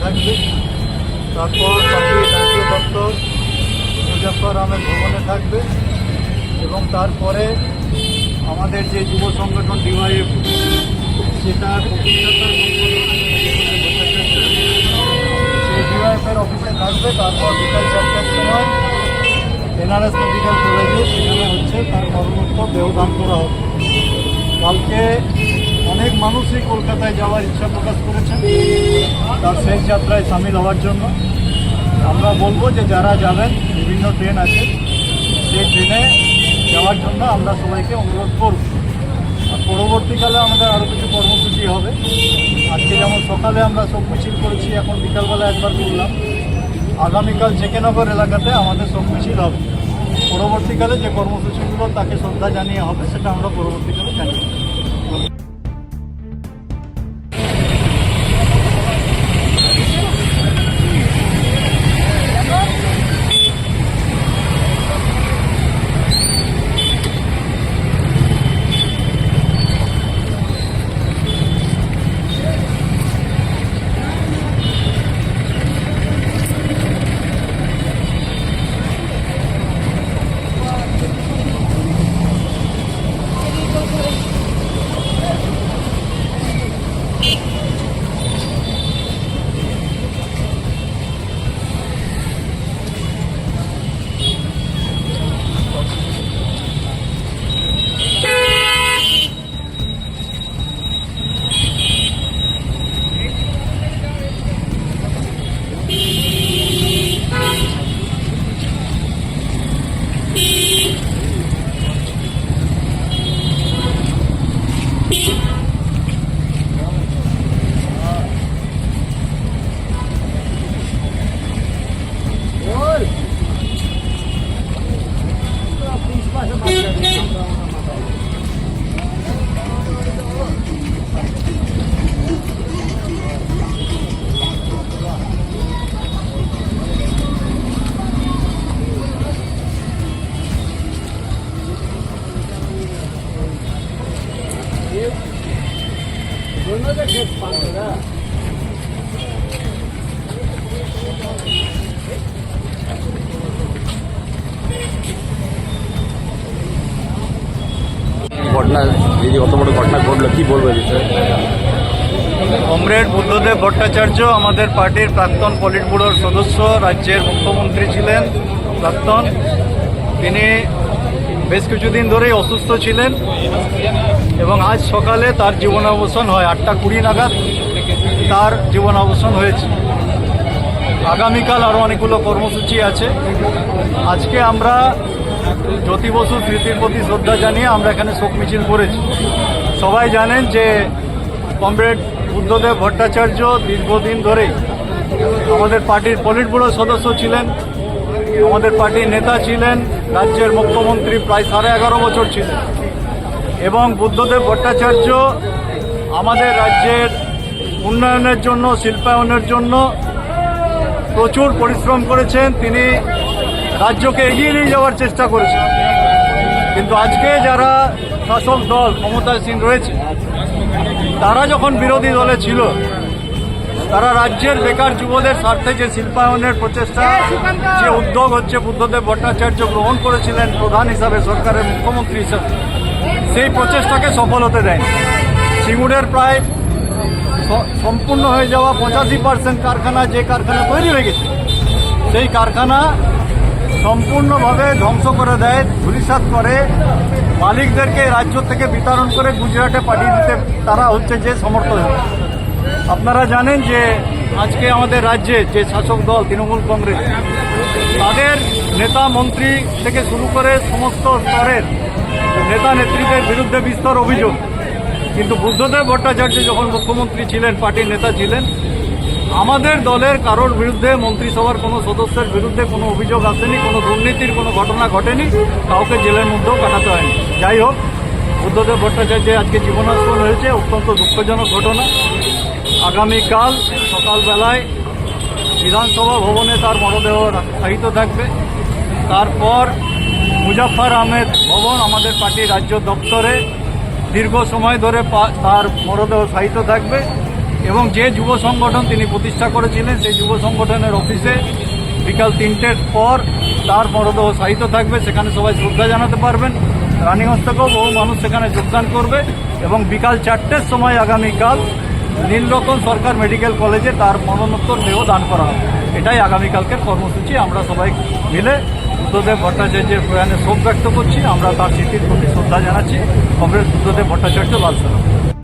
থাকবে। তারপর পার্টির রাজ্য দপ্তর মুজাফফর আহমেদ ভবনে থাকবে এবং তারপরে আমাদের যে যুব সংগঠন ডিওয়াইএফ সেটা সেই ডিওয়াইএফের অফিসে থাকবে। তারপর বিকাল 4টার সময় এনআরএস মেডিকেল কলেজে সেখানে হচ্ছে তার মরণোত্তর দেহদান করা হবে। কালকে অনেক মানুষই কলকাতায় যাওয়ার ইচ্ছা প্রকাশ করেছেন তার শেষ যাত্রায় সামিল হওয়ার জন্য। আমরা বলবো যে যারা যাবেন, বিভিন্ন ট্রেন আছে, সেই ট্রেনে যাওয়ার জন্য আমরা সবাইকে অনুরোধ করব। আর পরবর্তীকালে আমাদের আরও কিছু কর্মসূচি হবে। আজকে যেমন সকালে আমরা শোক মিছিল করেছি, এখন বিকালবেলা একবার করলাম। আগামীকাল জেকেনগর এলাকাতে আমাদের শোক মিছিল হবে। পরবর্তীকালে যে কর্মসূচিগুলো তাকে শ্রদ্ধা জানিয়ে হবে সেটা আমরা পরবর্তীকালে জানিয়ে দেব। ঘটনা, এই যে অত বড় ঘটনা ঘটলো, কি বলবো এই বিষয়ে? কমরেড বুদ্ধদেব ভট্টাচার্য আমাদের পার্টির প্রাক্তন পলিট ব্যুরোর সদস্য, রাজ্যের মুখ্যমন্ত্রী ছিলেন প্রাক্তন। তিনি বেশ কিছুদিন ধরেই অসুস্থ ছিলেন এবং আজ সকালে তার জীবনাবসান হয়। 8:20 নাগাদ তার জীবনাবসান হয়েছে। আগামীকাল আরও অনেকগুলো কর্মসূচি আছে। আজকে আমরা জ্যোতি বসু স্মৃতির প্রতি শ্রদ্ধা জানিয়ে আমরা এখানে শোক মিছিল করেছি। সবাই জানেন যে কমরেড বুদ্ধদেব ভট্টাচার্য দীর্ঘদিন ধরেই আমাদের পার্টির পলিট ব্যুরোর সদস্য ছিলেন, আমাদের পার্টির নেতা ছিলেন, রাজ্যের মুখ্যমন্ত্রী প্রায় 11.5 বছর ছিলেন। এবং বুদ্ধদেব ভট্টাচার্য আমাদের রাজ্যের উন্নয়নের জন্য, শিল্পায়নের জন্য প্রচুর পরিশ্রম করেছেন। তিনি রাজ্যকে এগিয়ে নিয়ে যাওয়ার চেষ্টা করেছেন। কিন্তু আজকে যারা শাসক দল ক্ষমতাসীন রয়েছে, তারা যখন বিরোধী দলে ছিল, তারা রাজ্যের বেকার যুবদের স্বার্থে যে শিল্পায়নের প্রচেষ্টা, যে উদ্যোগ হচ্ছে বুদ্ধদেব ভট্টাচার্য গ্রহণ করেছিলেন প্রধান হিসাবে, সরকারের মুখ্যমন্ত্রী হিসাবে, সেই প্রচেষ্টাকে সফল হতে দেয়নি। সিঙ্গুরের প্রায় সম্পূর্ণ হয়ে যাওয়া 85% কারখানা, যে কারখানা তৈরি হয়ে গেছে, সেই কারখানা সম্পূর্ণভাবে ধ্বংস করে দেয়, ধূলিসাৎ করে, মালিকদেরকে রাজ্য থেকে বিতরণ করে গুজরাটে পাঠিয়ে দিতে তারা হচ্ছে যে সমর্থ হয়েছে। আপনারা জানেন যে আজকে আমাদের রাজ্যে যে শাসক দল তৃণমূল কংগ্রেস, তাদের নেতা মন্ত্রী থেকে শুরু করে সমস্ত স্তরের নেতা নেত্রীদের বিরুদ্ধে বিস্তর অভিযোগ। কিন্তু বুদ্ধদেব ভট্টাচার্য যখন মুখ্যমন্ত্রী ছিলেন, পার্টির নেতা ছিলেন, আমাদের দলের কারোর বিরুদ্ধে, মন্ত্রিসভার কোনো সদস্যের বিরুদ্ধে কোনো অভিযোগ আসেনি, কোনো দুর্নীতির কোনো ঘটনা ঘটেনি, কাউকে জেলের মধ্যেও কাটাতে হয়নি। যাই হোক, বুদ্ধদেব ভট্টাচার্যের আজকে জীবনাবসান হয়েছে, অত্যন্ত দুঃখজনক ঘটনা। আগামীকাল সকালবেলায় বিধানসভা ভবনে তার মরদেহ শায়িত থাকবে। তারপর মুজাফফর আহমেদ ভবন, আমাদের পার্টির রাজ্য দপ্তরে দীর্ঘ সময় ধরে তার মরদেহ শায়িত থাকবে। এবং যে যুব সংগঠন তিনি প্রতিষ্ঠা করেছিলেন সেই যুব সংগঠনের অফিসে বিকাল 3টের পর তার মরদেহ শায়িত থাকবে। সেখানে সবাই শ্রদ্ধা জানাতে পারবেন। রানীগঞ্জ থেকেও বহু মানুষ সেখানে যোগদান করবে এবং বিকাল 4টের সময় আগামীকাল নীলরতন সরকার মেডিকেল কলেজে তার মরণোত্তর দেহ দান করা হবে। এটাই আগামীকালকের কর্মসূচি। আমরা সবাই মিলে বুদ্ধদেব ভট্টাচার্যের প্রয়াণে শোক ব্যক্ত করছি। আমরা তার স্মৃতির প্রতি শ্রদ্ধা জানাচ্ছি। কমরেড বুদ্ধদেব ভট্টাচার্য, লাল সালাম।